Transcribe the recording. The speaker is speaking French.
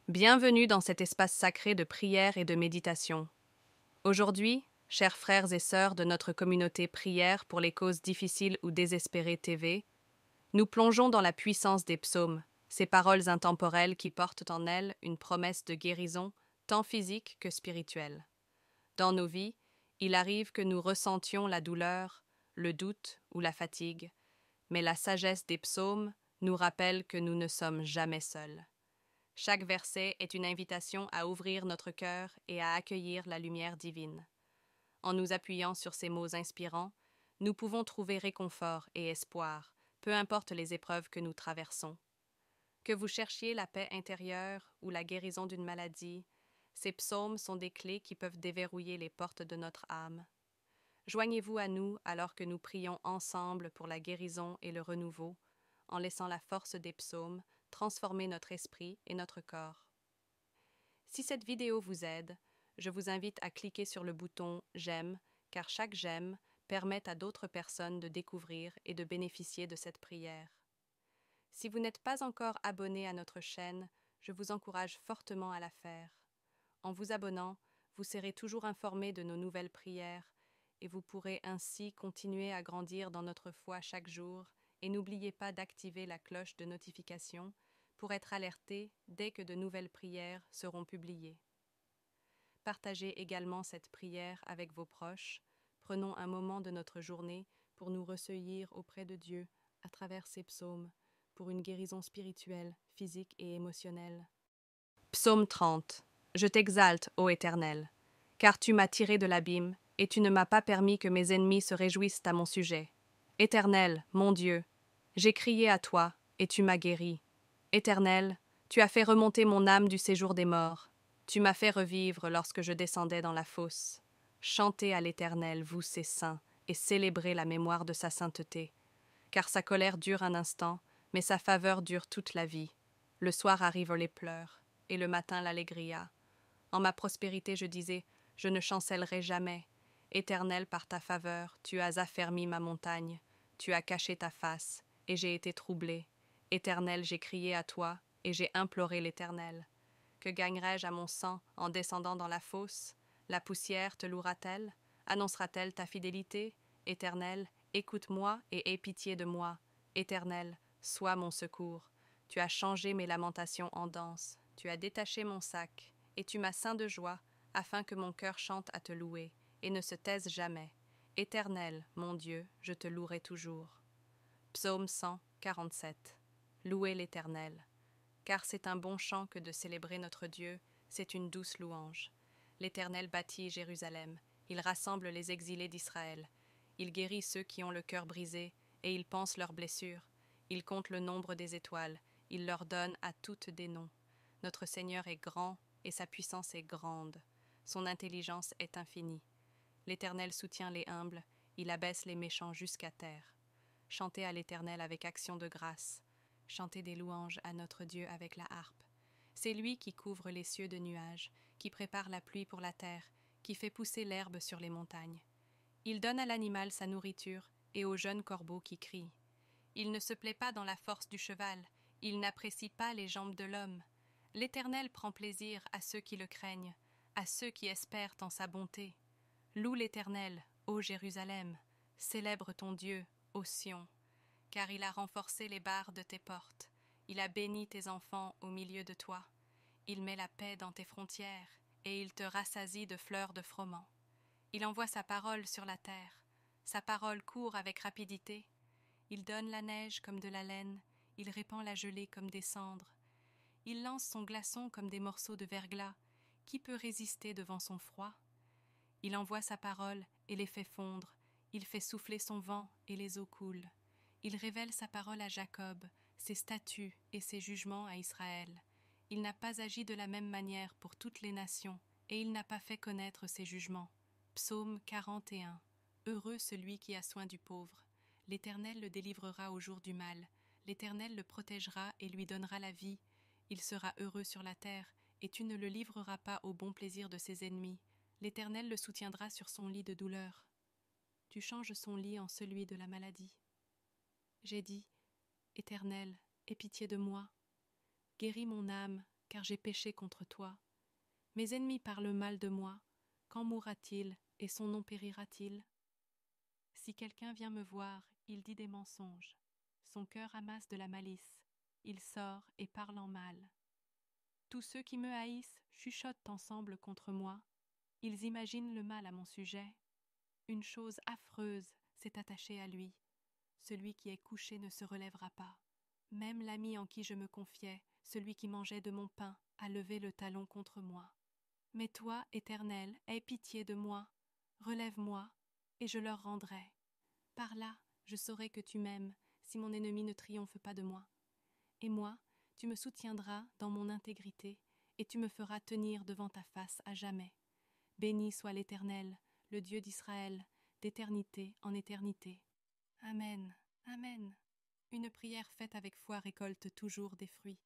Bienvenue dans cet espace sacré de prière et de méditation. Aujourd'hui, chers frères et sœurs de notre communauté Prière pour les causes difficiles ou désespérées TV, nous plongeons dans la puissance des psaumes, ces paroles intemporelles qui portent en elles une promesse de guérison, tant physique que spirituelle. Dans nos vies, il arrive que nous ressentions la douleur, le doute ou la fatigue, mais la sagesse des psaumes nous rappelle que nous ne sommes jamais seuls. Chaque verset est une invitation à ouvrir notre cœur et à accueillir la lumière divine. En nous appuyant sur ces mots inspirants, nous pouvons trouver réconfort et espoir, peu importe les épreuves que nous traversons. Que vous cherchiez la paix intérieure ou la guérison d'une maladie, ces psaumes sont des clés qui peuvent déverrouiller les portes de notre âme. Joignez-vous à nous alors que nous prions ensemble pour la guérison et le renouveau, en laissant la force des psaumes transformer notre esprit et notre corps. Si cette vidéo vous aide, je vous invite à cliquer sur le bouton « J'aime » car chaque j'aime permet à d'autres personnes de découvrir et de bénéficier de cette prière. Si vous n'êtes pas encore abonné à notre chaîne, je vous encourage fortement à la faire. En vous abonnant, vous serez toujours informé de nos nouvelles prières et vous pourrez ainsi continuer à grandir dans notre foi chaque jour. Et n'oubliez pas d'activer la cloche de notification pour être alerté dès que de nouvelles prières seront publiées. Partagez également cette prière avec vos proches. Prenons un moment de notre journée pour nous recueillir auprès de Dieu à travers ces psaumes pour une guérison spirituelle, physique et émotionnelle. Psaume 30. Je t'exalte, ô Éternel, car tu m'as tiré de l'abîme et tu ne m'as pas permis que mes ennemis se réjouissent à mon sujet. Éternel, mon Dieu, j'ai crié à toi, et tu m'as guéri. Éternel, tu as fait remonter mon âme du séjour des morts. Tu m'as fait revivre lorsque je descendais dans la fosse. Chantez à l'Éternel, vous ses saints, et célébrez la mémoire de sa sainteté. Car sa colère dure un instant, mais sa faveur dure toute la vie. Le soir arrivent les pleurs, et le matin l'allégria. En ma prospérité je disais, je ne chancellerai jamais. Éternel, par ta faveur, tu as affermi ma montagne. Tu as caché ta face, et j'ai été troublé. Éternel, j'ai crié à toi, et j'ai imploré l'Éternel. Que gagnerai-je à mon sang en descendant dans la fosse? La poussière te louera-t-elle? Annoncera-t-elle ta fidélité? Éternel, écoute-moi et aie pitié de moi. Éternel, sois mon secours. Tu as changé mes lamentations en danse. Tu as détaché mon sac, et tu m'as ceint de joie, afin que mon cœur chante à te louer, et ne se taise jamais. Éternel, mon Dieu, je te louerai toujours. Psaume 147. Louez l'Éternel. Car c'est un bon chant que de célébrer notre Dieu, c'est une douce louange. L'Éternel bâtit Jérusalem, il rassemble les exilés d'Israël. Il guérit ceux qui ont le cœur brisé, et il pense leurs blessures. Il compte le nombre des étoiles, il leur donne à toutes des noms. Notre Seigneur est grand, et sa puissance est grande. Son intelligence est infinie. L'Éternel soutient les humbles, il abaisse les méchants jusqu'à terre. Chantez à l'Éternel avec action de grâce. Chantez des louanges à notre Dieu avec la harpe. C'est lui qui couvre les cieux de nuages, qui prépare la pluie pour la terre, qui fait pousser l'herbe sur les montagnes. Il donne à l'animal sa nourriture et au jeune corbeau qui crie. Il ne se plaît pas dans la force du cheval, il n'apprécie pas les jambes de l'homme. L'Éternel prend plaisir à ceux qui le craignent, à ceux qui espèrent en sa bonté. Loue l'Éternel, ô Jérusalem, célèbre ton Dieu, ô Sion, car il a renforcé les barres de tes portes, il a béni tes enfants au milieu de toi, il met la paix dans tes frontières, et il te rassasie de fleurs de froment. Il envoie sa parole sur la terre, sa parole court avec rapidité, il donne la neige comme de la laine, il répand la gelée comme des cendres, il lance son glaçon comme des morceaux de verglas, qui peut résister devant son froid? Il envoie sa parole et les fait fondre, il fait souffler son vent et les eaux coulent. Il révèle sa parole à Jacob, ses statuts et ses jugements à Israël. Il n'a pas agi de la même manière pour toutes les nations, et il n'a pas fait connaître ses jugements. Psaume 41. Heureux celui qui a soin du pauvre. L'Éternel le délivrera au jour du mal. L'Éternel le protégera et lui donnera la vie. Il sera heureux sur la terre, et tu ne le livreras pas au bon plaisir de ses ennemis. L'Éternel le soutiendra sur son lit de douleur. Tu changes son lit en celui de la maladie. J'ai dit, Éternel, aie pitié de moi. Guéris mon âme car j'ai péché contre toi. Mes ennemis parlent mal de moi. Quand mourra-t-il et son nom périra-t-il? Si quelqu'un vient me voir, il dit des mensonges. Son cœur amasse de la malice. Il sort et parle en mal. Tous ceux qui me haïssent chuchotent ensemble contre moi. Ils imaginent le mal à mon sujet. Une chose affreuse s'est attachée à lui. Celui qui est couché ne se relèvera pas. Même l'ami en qui je me confiais, celui qui mangeait de mon pain, a levé le talon contre moi. Mais toi, Éternel, aie pitié de moi. Relève-moi, et je leur rendrai. Par là, je saurai que tu m'aimes, si mon ennemi ne triomphe pas de moi. Et moi, tu me soutiendras dans mon intégrité, et tu me feras tenir devant ta face à jamais. Béni soit l'Éternel, le Dieu d'Israël, d'éternité en éternité. Amen, Amen. Une prière faite avec foi récolte toujours des fruits.